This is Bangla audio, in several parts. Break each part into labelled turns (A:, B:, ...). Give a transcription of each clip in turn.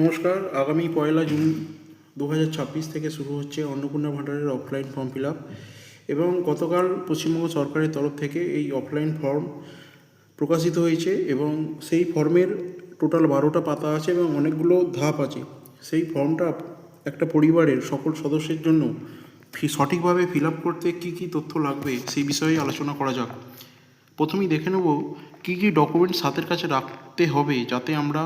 A: নমস্কার। আগামী 1 জুন 2026 থেকে শুরু হচ্ছে অন্নপূর্ণা ভাণ্ডারের অফলাইন ফর্ম ফিল আপ এবং গতকাল পশ্চিমবঙ্গ সরকারের তরফ থেকে এই অফলাইন ফর্ম প্রকাশিত হয়েছে এবং সেই ফর্মের টোটাল 12টা পাতা আছে এবং অনেকগুলো ধাপ আছে। সেই ফর্মটা একটা পরিবারের সকল সদস্যের জন্য সঠিকভাবে ফিল আপ করতে কী কী তথ্য লাগবে সেই বিষয়ে আলোচনা করা যাক। প্রথমেই দেখে নেব কী কী ডকুমেন্টস হাতের কাছে রাখতে হবে যাতে আমরা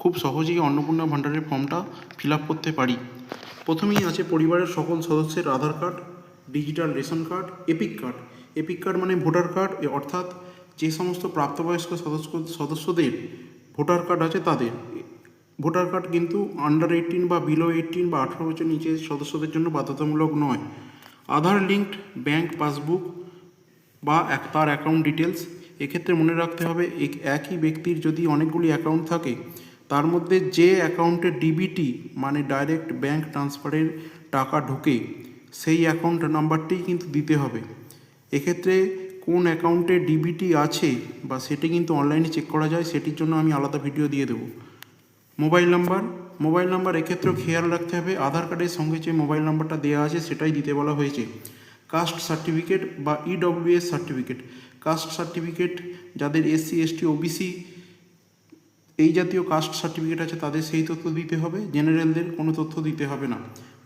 A: খুব সহজেই অন্নপূর্ণা ভাণ্ডারের ফর্মটা ফিল আপ করতে পারি। প্রথমেই আছে পরিবারের সকল সদস্যের Aadhaar card, digital ration card, EPIC card. EPIC card মানে ভোটার কার্ড, অর্থাৎ যে সমস্ত প্রাপ্তবয়স্ক সদস্যদের ভোটার কার্ড আছে তাদের ভোটার কার্ড, কিন্তু আন্ডার 18 বা বিলো 18 বা 18 বছর নিচে সদস্যদের জন্য বাধ্যতামূলক নয়। আধার লিঙ্কড ব্যাঙ্ক পাসবুক বা তার অ্যাকাউন্ট ডিটেলস। এক্ষেত্রে মনে রাখতে হবে একই ব্যক্তির যদি অনেকগুলি অ্যাকাউন্ট থাকে তার মধ্যে যে অ্যাকাউন্টে ডিবিটি মানে ডাইরেক্ট ব্যাঙ্ক ট্রান্সফারের টাকা ঢোকে সেই অ্যাকাউন্ট নাম্বারটিই কিন্তু দিতে হবে। এক্ষেত্রে কোন অ্যাকাউন্টে ডিবিটি আছে বা সেটি কিন্তু অনলাইনে চেক করা যায়, সেটির জন্য আমি আলাদা ভিডিও দিয়ে দেবো। মোবাইল নাম্বার এক্ষেত্রেও খেয়াল রাখতে হবে আধার কার্ডের সঙ্গে যে মোবাইল নাম্বারটা দেওয়া আছে সেটাই দিতে বলা হয়েছে। কাস্ট সার্টিফিকেট বা ইডব্লিউএস সার্টিফিকেট। কাস্ট সার্টিফিকেট যাদের এসসি এসটি ওবিসি এই জাতীয় কাস্ট সার্টিফিকেট আছে তাদের সেই তথ্য দিতে হবে, জেনারেলদের কোনো তথ্য দিতে হবে না।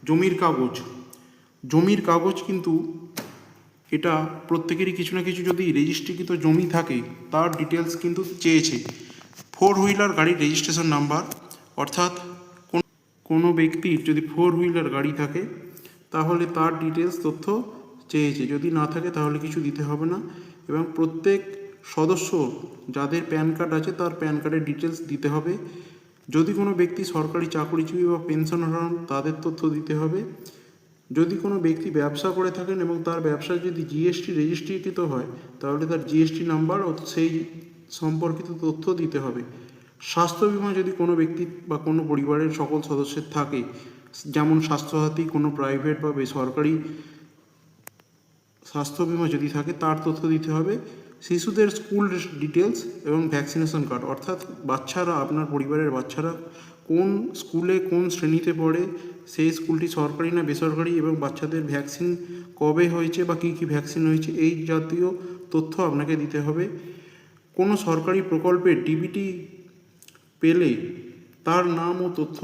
A: জমির কাগজ কিন্তু এটা প্রত্যেকেরই কিছু না কিছু যদি রেজিস্ট্রিকৃত জমি থাকে তার ডিটেলস কিন্তু চেয়েছে। 4 হুইলার গাড়ির রেজিস্ট্রেশন নাম্বার, অর্থাৎ কোনো ব্যক্তির যদি 4 হুইলার গাড়ি থাকে তাহলে তার ডিটেলস তথ্য চেয়েছে, যদি না থাকে তাহলে কিছু দিতে হবে না। এবং প্রত্যেক সদস্য যাদের প্যান কার্ড আছে তার প্যান কার্ডের ডিটেলস দিতে হবে। যদি কোনো ব্যক্তি সরকারি চাকরিজীবী বা পেনশনার হন তাদের তথ্য দিতে হবে। যদি কোনো ব্যক্তি ব্যবসা করে থাকেন এবং তার ব্যবসায় যদি জিএসটি রেজিস্ট্রিকৃত হয় তাহলে তার জিএসটি নাম্বার ও সেই সম্পর্কিত তথ্য দিতে হবে। স্বাস্থ্য বিমা যদি কোনো ব্যক্তি বা কোনো পরিবারের সকল সদস্যের থাকে, যেমন স্বাস্থ্যসাথী, কোনো প্রাইভেট বা বেসরকারি স্বাস্থ্য বিমা যদি থাকে তার তথ্য দিতে হবে। শিশুদের স্কুল ডিটেলস এবং ভ্যাকসিনেশন কার্ড, অর্থাৎ বাচ্চারা, আপনার পরিবারের বাচ্চারা কোন স্কুলে কোন শ্রেণীতে পড়ে, সেই স্কুলটি সরকারি না বেসরকারি এবং বাচ্চাদের ভ্যাকসিন কবে হয়েছে বা কী কী ভ্যাকসিন হয়েছে এই জাতীয় তথ্য আপনাকে দিতে হবে। কোনো সরকারি প্রকল্পের ডিবিটি পেলে তার নাম ও তথ্য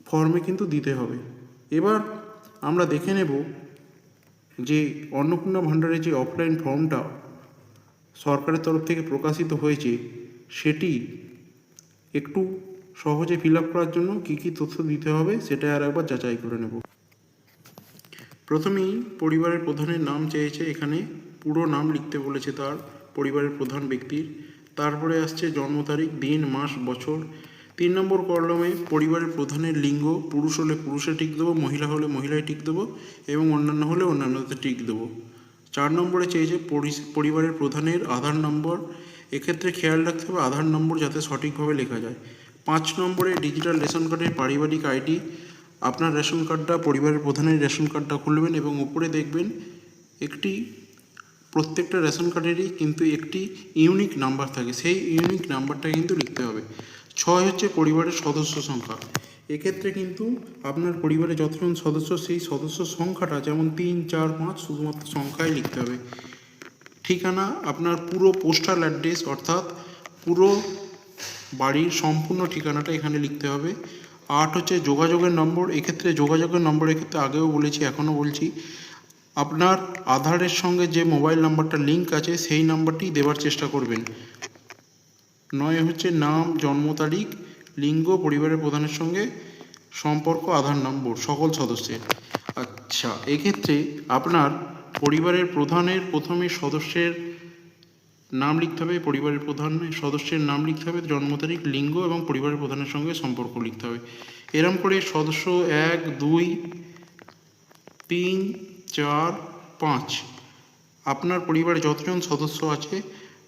A: ফর্মে কিন্তু দিতে হবে। এবার আমরা দেখে নেব যে অন্নপূর্ণা ভাণ্ডারের যে অফলাইন ফর্মটা সরকারের তরফ থেকে প্রকাশিত হয়েছে সেটি একটু সহজে ফিল আপ করার জন্য কী কী তথ্য দিতে হবে সেটা আর একবার যাচাই করে নেব। প্রথমেই পরিবারের প্রধানের নাম চেয়েছে, এখানে পুরো নাম লিখতে বলেছে তার পরিবারের প্রধান ব্যক্তির। তারপরে আসছে জন্ম তারিখ, দিন, মাস, বছর। 3 নম্বর কলমে পরিবারের প্রধানের লিঙ্গ, পুরুষ হলে পুরুষে টিক দেবো, মহিলা হলে মহিলায় টিক দেবো এবং অন্যান্য হলে অন্যান্যতে টিক দেবো। 4 নম্বরে চেয়েছে পরিবারের প্রধানের আধার নম্বর। এক্ষেত্রে খেয়াল রাখতে হবে আধার নম্বর যাতে সঠিকভাবে লেখা যায়। 5 নম্বরে ডিজিটাল রেশন কার্ডের পারিবারিক আইডি। আপনার রেশন কার্ডটা পরিবারের প্রধানের রেশন কার্ডটা খুলবেন এবং উপরে দেখবেন প্রত্যেকটা রেশন কার্ডেরই কিন্তু একটি ইউনিক নাম্বার থাকে, সেই ইউনিক নাম্বারটা কিন্তু লিখতে হবে। 6 হচ্ছে পরিবারের সদস্য সংখ্যা। এক্ষেত্রে কিন্তু আপনার পরিবারে যতজন সদস্য সেই সদস্য সংখ্যাটা যেমন 3, 4, 5 শুধুমাত্র সংখ্যায় লিখতে হবে। ঠিকানা, আপনার পুরো পোস্টাল অ্যাড্রেস অর্থাৎ পুরো বাড়ির সম্পূর্ণ ঠিকানাটা এখানে লিখতে হবে। 8 হচ্ছে যোগাযোগের নম্বর। এক্ষেত্রে যোগাযোগের নম্বরের ক্ষেত্রে আগেও বলেছি এখনও বলছি, আপনার আধারের সঙ্গে যে মোবাইল নাম্বারটা লিঙ্ক আছে সেই নাম্বারটি দেওয়ার চেষ্টা করবেন। 9 হচ্ছে নাম, জন্ম তারিখ, লিঙ্গ, পরিবারের প্রধানের সঙ্গে সম্পর্ক, আধার নম্বর সকল সদস্যের। আচ্ছা, এক্ষেত্রে আপনার পরিবারের প্রধানের প্রথমে সদস্যের নাম লিখতে হবে, পরিবারের প্রধানের সদস্যের নাম লিখতে হবে, জন্ম তারিখ, লিঙ্গ এবং পরিবারের প্রধানের সঙ্গে সম্পর্ক লিখতে হবে। এরম করে সদস্য 1, 2, 3, 4, 5 আপনার পরিবারে যতজন সদস্য আছে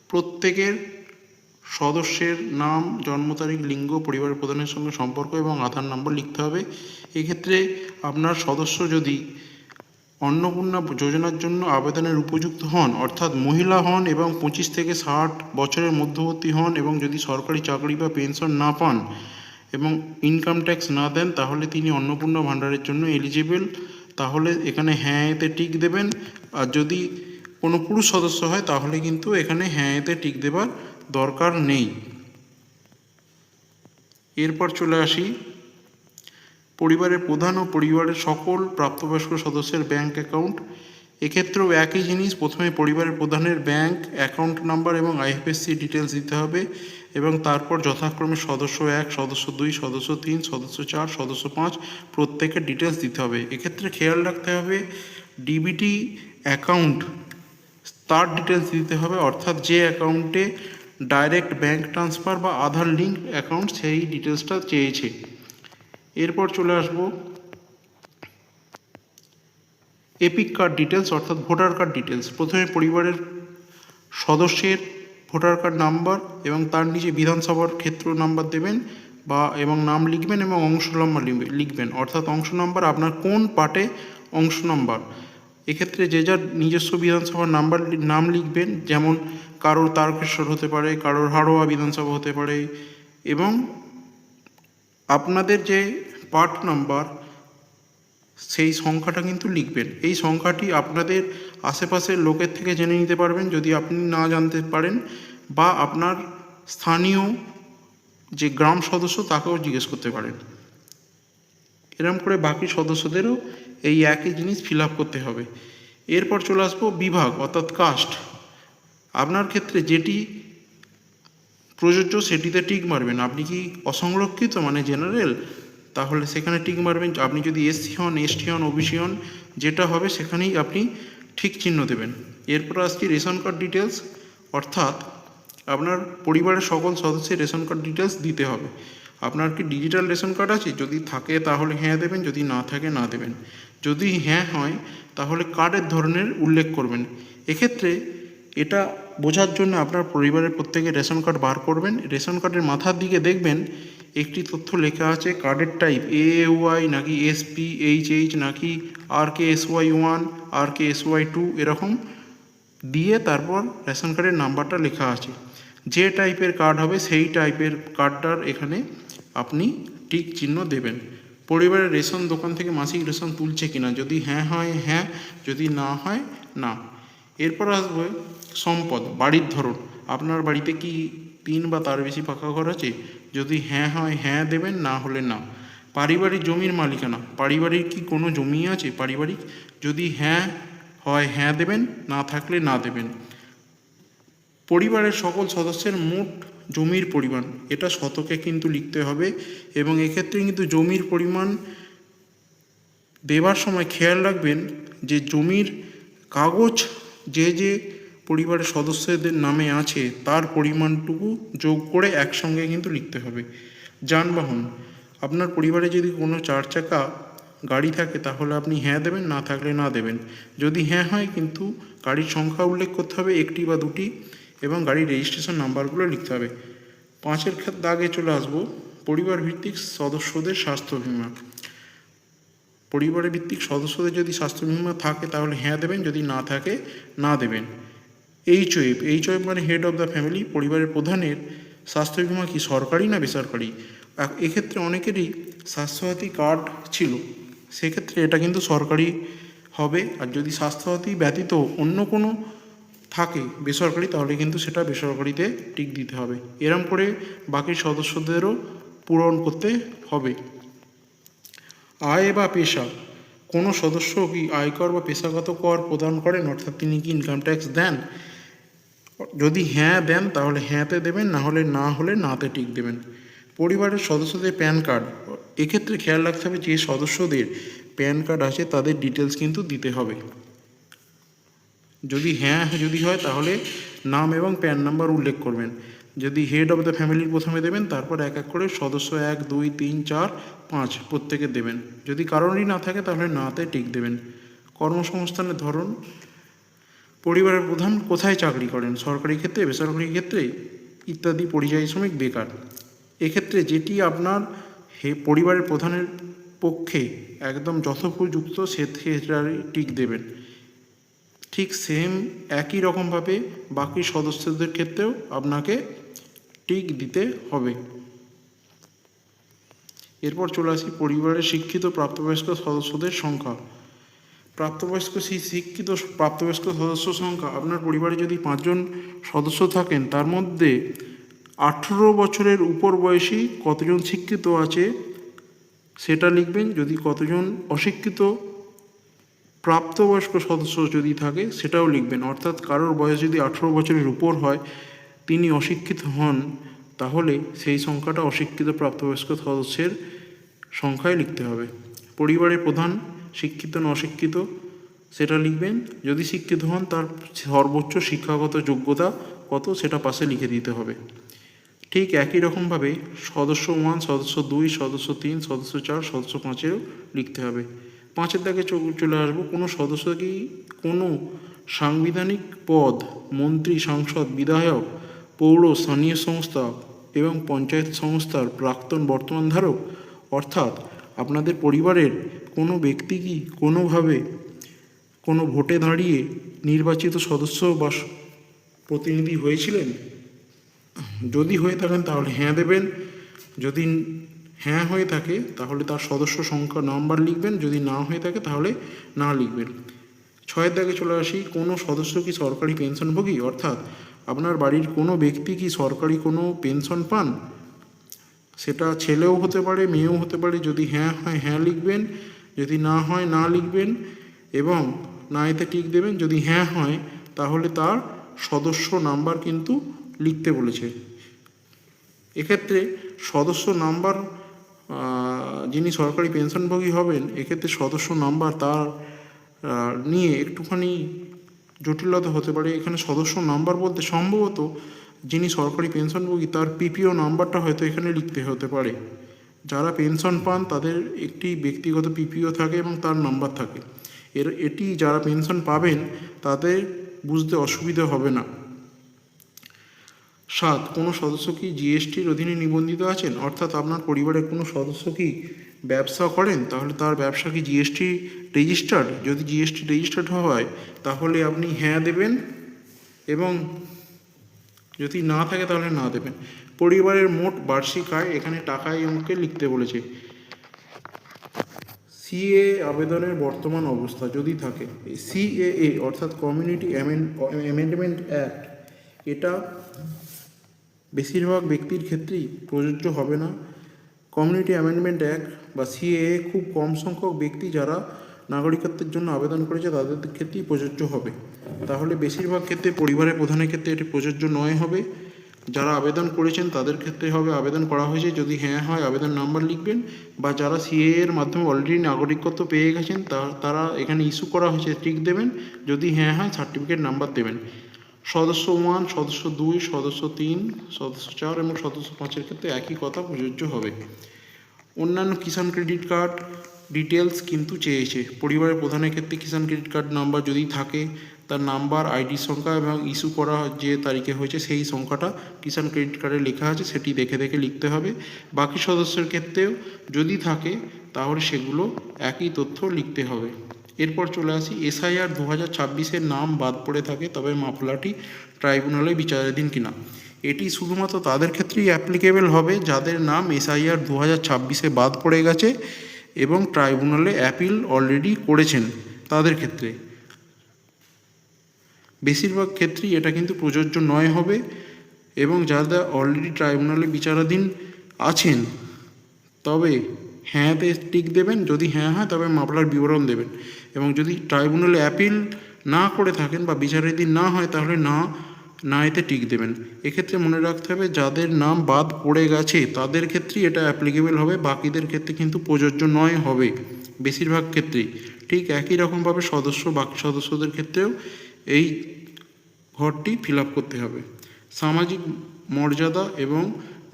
A: প্রত্যেকের সদস্যের নাম, জন্ম তারিখ, লিঙ্গ, পরিবারের প্রধানের সঙ্গে সম্পর্ক এবং আধার নম্বর লিখতে হবে। এক্ষেত্রে আপনার সদস্য যদি অন্নপূর্ণা যোজনার জন্য আবেদনের উপযুক্ত হন, অর্থাৎ মহিলা হন এবং 25 থেকে 60 বছরের মধ্যবর্তী হন এবং যদি সরকারি চাকরি বা পেনশন না পান এবং ইনকাম ট্যাক্স না দেন তাহলে তিনি অন্নপূর্ণা ভাণ্ডারের জন্য এলিজিবল, তাহলে এখানে হ্যাঁ এতে টিক দেবেন। আর যদি কোনো পুরুষ সদস্য হয় তাহলে কিন্তু এখানে হ্যাঁ এতে টিক দেবার দরকার নেই। এরপর চলে আসি পরিবারের প্রধান ও পরিবারের সকল প্রাপ্তবয়স্ক সদস্যের ব্যাংক অ্যাকাউন্ট। এক্ষেত্রেও একই জিনিস, প্রথমে পরিবারের প্রধানের ব্যাংক অ্যাকাউন্ট নাম্বার এবং আইএফএসসি ডিটেলস দিতে হবে এবং তারপর যথাক্রমে সদস্য 1, সদস্য 2, সদস্য 3, সদস্য 4, সদস্য 5 প্রত্যেকের ডিটেলস দিতে হবে। এক্ষেত্রে খেয়াল রাখতে হবে ডিবিটি অ্যাকাউন্ট তার ডিটেলস দিতে হবে, অর্থাৎ যে অ্যাকাউন্টে ডাইরেক্ট ব্যাংক ট্রান্সফার বা আধার লিঙ্ক অ্যাকাউন্ট সেই ডিটেলসটা চেয়েছে। এরপর চলে আসবো এপিক কার্ড ডিটেলস অর্থাৎ ভোটার কার্ড ডিটেলস। প্রথমে পরিবারের সদস্যের ভোটার কার্ড নাম্বার এবং তার নিচে বিধানসভার ক্ষেত্র নাম্বার দেবেন এবং নাম লিখবেন এবং অংশ নাম্বার লিখবেন, অর্থাৎ অংশ নাম্বার আপনার কোন পার্টে অংশ নাম্বার। এক্ষেত্রে যে যার নিজস্ব বিধানসভার নাম লিখবেন, যেমন কারোর তারকেশ্বর হতে পারে, কারোর হাড়োয়া বিধানসভা হতে পারে, এবং আপনাদের যে পার্ট নাম্বার সেই সংখ্যাটা কিন্তু লিখবেন। এই সংখ্যাটি আপনাদের আশেপাশের লোকের থেকে জেনে নিতে পারবেন যদি আপনি না জানতে পারেন, বা আপনার স্থানীয় যে গ্রাম সদস্য তাকেও জিজ্ঞেস করতে পারেন। এরকম করে বাকি সদস্যদেরও এই একই জিনিস ফিল আপ করতে হবে। এরপর চলে আসবো বিভাগ অর্থাৎ কাস্ট। আপনার ক্ষেত্রে যেটি প্রযোজ্য সেটিতে টিক মারবেন। আপনি কি অসংরক্ষিত মানে জেনারেল, তাহলে সেখানে টিক মারবেন। আপনি যদি এসসি হন, এসটি হন, ওবিসি হন, যেটা হবে সেখানেই আপনি ঠিক চিহ্ন দেবেন। এরপর আসছি রেশন কার্ড ডিটেলস, অর্থাৎ আপনার পরিবারের সকল সদস্যের রেশন কার্ড ডিটেলস দিতে হবে। আপনার কি ডিজিটাল রেশন কার্ড আছে? যদি থাকে তাহলে হ্যাঁ দেবেন, যদি না থাকে না দেবেন। যদি হ্যাঁ হয় তাহলে কার্ডের ধরনের উল্লেখ করবেন। এক্ষেত্রে এটা বোঝার জন্য আপনার পরিবারের প্রত্যেকের রেশন কার্ড বার করবেন। রেশন কার্ডের মাথার দিকে দেখবেন একটি তথ্য লেখা আছে কার্ডের টাইপ AAY নাকি SPHH নাকি RKSY1 RKSY2 এরকম দিয়ে তারপর রেশন কার্ডের নাম্বারটা লেখা আছে। যে টাইপের কার্ড হবে সেই টাইপের কার্ডটার এখানে আপনি টিক চিহ্ন দেবেন। পরিবারের রেশন দোকান থেকে মাসিক রেশন তুলছে কিনা, যদি হ্যাঁ হয় হ্যাঁ, যদি না হয় না। এরপর আসবে সম্পদ, বাড়ির ধরন। আপনার বাড়িতে কি 3 বা তার বেশি পাকা ঘর আছে? যদি হ্যাঁ হয় হ্যাঁ দেবেন, না হলে না। পারিবারিক জমির মালিকানা, পারিবারিক কি কোনো জমি আছে পারিবারিক? যদি হ্যাঁ হয় হ্যাঁ দেবেন, না থাকলে না দেবেন। পরিবারের সকল সদস্যের মোট জমির পরিমাণ, এটা শতকে কিন্তু লিখতে হবে এবং এক্ষেত্রে কিন্তু জমির পরিমাণ দেবার সময় খেয়াল রাখবেন যে জমির কাগজ যে পরিবারের সদস্যদের নামে আছে তার পরিমাণটুকু যোগ করে একসঙ্গে কিন্তু লিখতে হবে। যানবাহন, আপনার পরিবারে যদি কোনো 4 চাকা গাড়ি থাকে তাহলে আপনি হ্যাঁ দেবেন, না থাকলে না দেবেন। যদি হ্যাঁ হয় কিন্তু গাড়ির সংখ্যা উল্লেখ করতে হবে, 1টি বা 2টি, এবং গাড়ির রেজিস্ট্রেশন নাম্বারগুলো লিখতে হবে। 5-এর দাগে চলে আসবো পরিবার ভিত্তিক সদস্যদের স্বাস্থ্য বীমা। পরিবারের ভিত্তিক সদস্যদের যদি স্বাস্থ্য বীমা থাকে তাহলে হ্যাঁ দেবেন, যদি না থাকে না দেবেন। HOF মানে হেড অফ দ্য ফ্যামিলি। পরিবারের প্রধানের স্বাস্থ্য বীমা কি সরকারি না বেসরকারি? এক্ষেত্রে অনেকেরই স্বাস্থ্যসাথী কার্ড ছিল, সেক্ষেত্রে এটা কিন্তু সরকারি হবে। আর যদি স্বাস্থ্যসাথী ব্যতীত অন্য কোনো থাকে বেসরকারি তাহলে কিন্তু সেটা বেসরকারিতে টিক দিতে হবে। এরম করে বাকি সদস্যদেরও পূরণ করতে হবে। আয় বা পেশা, কোনো সদস্য কি আয়কর বা পেশাগত কর প্রদান করেন, অর্থাৎ তিনি কি ইনকাম ট্যাক্স দেন? যদি হ্যাঁ দেন তাহলে হ্যাঁতে দেবেন, না হলে নাতে টিক দেবেন। পরিবারের সদস্যদের প্যান কার্ড, এক্ষেত্রে খেয়াল রাখতে হবে যে সদস্যদের প্যান কার্ড আছে তাদের ডিটেলস কিন্তু দিতে হবে। যদি হ্যাঁ যদি হয় তাহলে নাম এবং প্যান নাম্বার উল্লেখ করবেন। যদি হেড অফ দ্য ফ্যামিলির প্রথমে দেবেন, তারপর এক এক করে সদস্য 1, 2, 3, 4, 5 প্রত্যেকে দেবেন। যদি কারোরই না থাকে তাহলে নাতে টিক দেবেন। কর্মসংস্থানের ধরন, পরিবারের প্রধান কোথায় চাকরি করেন, সরকারি ক্ষেত্রে, বেসরকারি ক্ষেত্রে ইত্যাদি, পরিযায়ী শ্রমিক, বেকার। এক্ষেত্রে যেটি আপনার পরিবারের প্রধানের পক্ষে একদম যথোপযুক্ত সেটা টিক দেবেন। ঠিক সেম একই রকমভাবে বাকি সদস্যদের ক্ষেত্রেও আপনাকে টিক দিতে হবে। এরপর চলে আসি পরিবারের শিক্ষিত প্রাপ্তবয়স্ক সদস্যদের সংখ্যা। শিক্ষিত প্রাপ্তবয়স্ক সদস্য সংখ্যা, আপনার পরিবারে যদি 5 জন সদস্য থাকেন তার মধ্যে 18 বছরের উপর বয়সী কতজন শিক্ষিত আছে সেটা লিখবেন। যদি কতজন অশিক্ষিত প্রাপ্তবয়স্ক সদস্য যদি থাকে সেটাও লিখবেন। অর্থাৎ কারোর বয়স যদি 18 বছরের উপর হয়, তিনি অশিক্ষিত হন, তাহলে সেই সংখ্যাটা অশিক্ষিত প্রাপ্তবয়স্ক সদস্যের সংখ্যায় লিখতে হবে। পরিবারের প্রধান শিক্ষিত না অশিক্ষিত সেটা লিখবেন। যদি শিক্ষিত হন তার সর্বোচ্চ শিক্ষাগত যোগ্যতা কত সেটা পাশে লিখে দিতে হবে। ঠিক একই রকমভাবে সদস্য 1, সদস্য 2, সদস্য 3, সদস্য 4, সদস্য 5-এও লিখতে হবে। 5-এর দাগে চলে আসবো, কোনো সদস্য কি কোনো সাংবিধানিক পদ, মন্ত্রী, সাংসদ, বিধায়ক, পৌর, স্থানীয় সংস্থা এবং পঞ্চায়েত সংস্থার প্রাক্তন বর্তমান ধারক। অর্থাৎ আপনাদের পরিবারের কোনো ব্যক্তি কি কোনোভাবে কোনো ভোটে দাঁড়িয়ে নির্বাচিত সদস্য বা প্রতিনিধি হয়েছিলেন? যদি হয়ে থাকেন তাহলে হ্যাঁ দেবেন। যদি হ্যাঁ হয়ে থাকে তাহলে তার সদস্য সংখ্যা নাম্বার লিখবেন। যদি না হয়ে থাকে তাহলে না লিখবেন। 6-এর দাগে চলে আসি, কোনো সদস্য কি সরকারি পেনশনভোগী? অর্থাৎ আপনার বাড়ির কোনো ব্যক্তি কি সরকারি কোনো পেনশন পান? সেটা ছেলেও হতে পারে, মেয়েও হতে পারে। যদি হ্যাঁ হয় হ্যাঁ লিখবেন, যদি না হয় না লিখবেন এবং না এতে টিক দেবেন। যদি হ্যাঁ হয় তাহলে তার সদস্য নাম্বার কিন্তু লিখতে বলেছে। এক্ষেত্রে সদস্য নাম্বার, যিনি সরকারি পেনশনভোগী হবেন, এক্ষেত্রে সদস্য নাম্বার তার নিয়ে একটুখানি জটিলতা হতে পারে। এখানে সদস্য নাম্বার বলতে সম্ভবত যিনি সরকারি পেনশনভোগী তার পিপিও নাম্বারটা হয়তো এখানে লিখতে হতে পারে। যারা পেনশন পান তাদের একটি ব্যক্তিগত পিপিও থাকে এবং তার নাম্বার থাকে। এটি যারা পেনশন পাবেন তাদের বুঝতে অসুবিধা হবে না। 7, কোনো সদস্য কি জিএসটির অধীনে নিবন্ধিত আছেন? অর্থাৎ আপনার পরিবারের কোনো সদস্য কি ব্যবসা করেন, তাহলে তার ব্যবসা কি জিএসটি রেজিস্টার্ড? যদি জিএসটি রেজিস্টার্ড হয় তাহলে আপনি হ্যাঁ দেবেন এবং যদি না থাকে তাহলে না দেবেন। পরিবারের মোট বার্ষিক আয়, এখানে টাকায় অঙ্কে লিখতে বলেছে। সিএ আবেদনের বর্তমান অবস্থা যদি থাকে, সিএএ অর্থাৎ কমিউনিটি অ্যামেন্ডমেন্ট অ্যাক্ট, এটা বেশিরভাগ ব্যক্তির ক্ষেত্রেই প্রযোজ্য হবে না। কমিউনিটি অ্যামেন্ডমেন্ট অ্যাক্ট বা সিএএ খুব কম সংখ্যক ব্যক্তি যারা নাগরিকত্বের জন্য আবেদন করেছে তাদের ক্ষেত্রেই প্রযোজ্য হবে। তাহলে বেশিরভাগ ক্ষেত্রে পরিবারের প্রধানের ক্ষেত্রে এটি প্রযোজ্য নয় হবে। যারা আবেদন করেছেন তাদের ক্ষেত্রে হবে আবেদন করা হয়েছে, যদি হ্যাঁ হয় আবেদন নাম্বার লিখবেন, বা যারা সিএএ এর মাধ্যমে অলরেডি নাগরিকত্ব পেয়ে গেছেন তারা এখানে ইস্যু করা হয়েছে টিক দেবেন। যদি হ্যাঁ হয় সার্টিফিকেট নাম্বার দেবেন। সদস্য 1, সদস্য 2, সদস্য 3, সদস্য 4 এবং সদস্য 5-এর ক্ষেত্রে একই কথা প্রযোজ্য হবে। অন্যান্য কিষাণ ক্রেডিট কার্ড ডিটেলস কিন্তু চেয়েছে। পরিবারের প্রধানের ক্ষেত্রে কিষাণ ক্রেডিট কার্ড নাম্বার যদি থাকে তার নাম্বার, আইডি সংখ্যা এবং ইস্যু করা যে তারিখে হয়েছে সেই সংখ্যাটা কিষাণ ক্রেডিট কার্ডে লেখা আছে, সেটি দেখে দেখে লিখতে হবে। বাকি সদস্যের ক্ষেত্রেও যদি থাকে তাহলে সেগুলো একই তথ্য লিখতে হবে। এরপর চলে আসি, এসআইআর 2026-এর নাম বাদ পড়ে থাকে তবে মামলাটি ট্রাইব্যুনালে বিচারাধীন কিনা। এটি শুধুমাত্র তাদের ক্ষেত্রেই অ্যাপ্লিকেবল হবে যাদের নাম এসআইআর 2026-এ বাদ পড়ে গেছে এবং ট্রাইব্যুনালে অ্যাপিল অলরেডি করেছেন তাদের ক্ষেত্রে। বেশিরভাগ ক্ষেত্রেই এটা কিন্তু প্রযোজ্য নয় হবে এবং যারা অলরেডি ট্রাইব্যুনালে বিচারাধীন আছেন তবে হ্যাঁতে টিক দেবেন। যদি হ্যাঁ হয় তবে মামলার বিবরণ দেবেন এবং যদি ট্রাইব্যুনালে অ্যাপিল না করে থাকেন বা বিচারাধীন না হয় তাহলে না এতে টিক দেবেন। এক্ষেত্রে মনে রাখতে হবে যাদের নাম বাদ পড়ে গেছে তাদের ক্ষেত্রেই এটা অ্যাপ্লিকেবল হবে, বাকিদের ক্ষেত্রে কিন্তু প্রযোজ্য নয় হবে বেশিরভাগ ক্ষেত্রেই। ঠিক একই রকমভাবে বাকি সদস্যদের ক্ষেত্রেও এই ঘরটি ফিল আপ করতে হবে। সামাজিক মর্যাদা এবং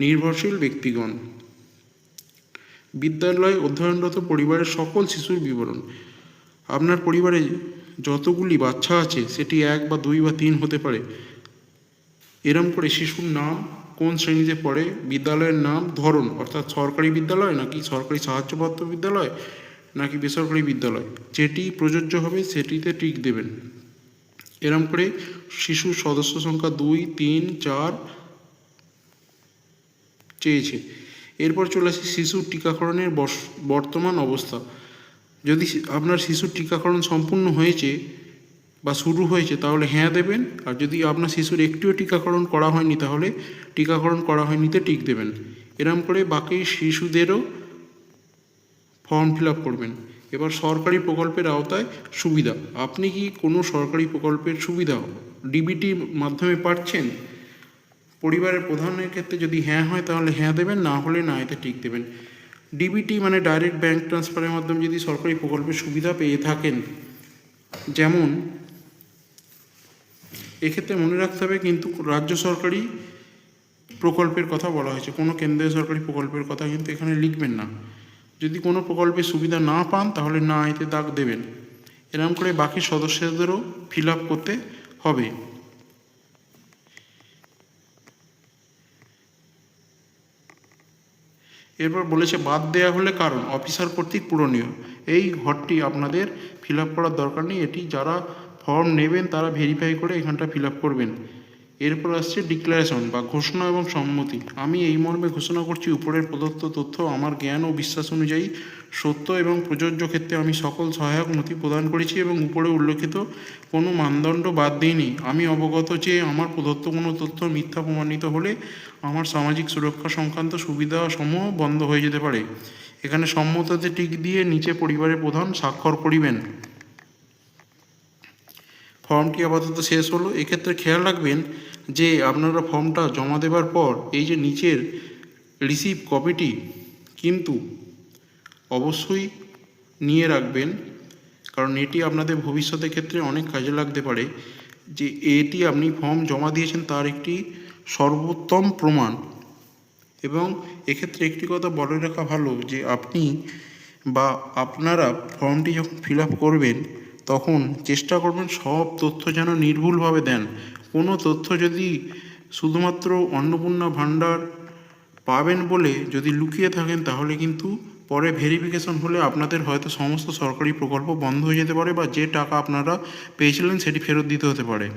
A: নির্ভরশীল ব্যক্তিগণ, বিদ্যালয়ে অধ্যয়নরত পরিবারের সকল শিশুর বিবরণ। আপনার পরিবারে যতগুলি বাচ্চা আছে সেটি 1 বা 2 বা 3 হতে পারে। এরম করে শিশুর নাম, কোন শ্রেণীতে পড়ে, বিদ্যালয়ের নাম, ধরন অর্থাৎ সরকারি বিদ্যালয় নাকি সরকারি সাহায্যপ্রাপ্ত বিদ্যালয় নাকি বেসরকারি বিদ্যালয়, যেটি প্রযোজ্য হবে সেটিতে টিক দেবেন। এরম করে শিশুর সদস্য সংখ্যা 2, 3, 4 চেয়েছে। এরপর চলে আসি শিশুর টিকাকরণের বর্তমান অবস্থা। যদি আপনার শিশুর টিকাকরণ সম্পূর্ণ হয়েছে বা শুরু হয়েছে তাহলে হ্যাঁ দেবেন, আর যদি আপনার শিশুর একটিও টিকাকরণ করা হয়নি তাহলে টিকাকরণ করা হয়নিতে টিক দেবেন। এরম করে বাকি শিশুদেরও ফর্ম ফিল আপ করবেন। এবার সরকারি প্রকল্পের আওতায় সুবিধা, আপনি কি কোনো সরকারি প্রকল্পের সুবিধা ডিবিটির মাধ্যমে পাচ্ছেন? পরিবারের প্রধানের ক্ষেত্রে যদি হ্যাঁ হয় তাহলে হ্যাঁ দেবেন, না হলে না এতে টিক দেবেন। ডিবিটি মানে ডাইরেক্ট ব্যাঙ্ক ট্রান্সফারের মাধ্যমে যদি সরকারি প্রকল্পের সুবিধা পেয়ে থাকেন, যেমন এক্ষেত্রে মনে রাখতে হবে কিন্তু রাজ্য সরকারি প্রকল্পের কথা বলা হয়েছে, কোনো কেন্দ্রীয় সরকারি প্রকল্পের কথা কিন্তু এখানে লিখবেন না। যদি কোনো প্রকল্পের সুবিধা না পান তাহলে না এতে দাগ দেবেন। এরকম করে বাকি সদস্যদেরও ফিল আপ করতে হবে। এরপর বলেছে বাদ দেওয়া হলে কারণ অফিসার কর্তৃক পূরণীয়। এই ঘরটি আপনাদের ফিল আপ করার দরকার নেই, এটি যারা ফর্ম নেবেন তারা ভেরিফাই করে এখানটা ফিল আপ করবেন। এরপর আসছে ডিক্লারেশন বা ঘোষণা এবং সম্মতি। আমি এই মর্মে ঘোষণা করছি, উপরের প্রদত্ত তথ্য আমার জ্ঞান ও বিশ্বাস অনুযায়ী সত্য এবং প্রযোজ্য ক্ষেত্রে আমি সকল সহায়ক নথি প্রদান করেছি এবং উপরে উল্লেখিত কোনো মানদণ্ড বাদ দিইনি। আমি অবগত যে আমার প্রদত্ত কোনো তথ্য মিথ্যা প্রমাণিত হলে আমার সামাজিক সুরক্ষা সংক্রান্ত সুবিধাসমূহ বন্ধ হয়ে যেতে পারে। এখানে সম্মতিতে টিক দিয়ে নিচে পরিবারের প্রধান স্বাক্ষর করিবেন। ফর্মটি আপাতত শেষ হলো। এক্ষেত্রে খেয়াল রাখবেন যে আপনারা ফর্মটা জমা দেওয়ার পর এই যে নিচের রিসিভ কপিটি কিন্তু অবশ্যই নিয়ে রাখবেন, কারণ এটি আপনাদের ভবিষ্যতের ক্ষেত্রে অনেক কাজে লাগতে পারে। যে এটি আপনি ফর্ম জমা দিয়েছেন তার একটি সর্বোত্তম প্রমাণ। এবং এক্ষেত্রে একটি কথা বলে রাখা ভালো যে আপনি বা আপনারা ফর্মটি যখন ফিল আপ করবেন তখন চেষ্টা করবেন সব তথ্য যেন নির্ভুলভাবে দেন। কোনো তথ্য যদি শুধুমাত্র অন্নপূর্ণা ভাণ্ডার পাবেন বলে যদি লুকিয়ে থাকেন তাহলে কিন্তু পরে ভেরিফিকেশন হলে আপনাদের হয়তো সমস্ত সরকারি প্রকল্প বন্ধ হয়ে যেতে পারে বা যে টাকা আপনারা পেয়েছিলেন সেটি ফেরত দিতে হতে পারে।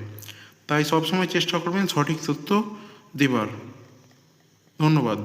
A: তাই সবসময় চেষ্টা করবেন সঠিক তথ্য দেবার। ধন্যবাদ।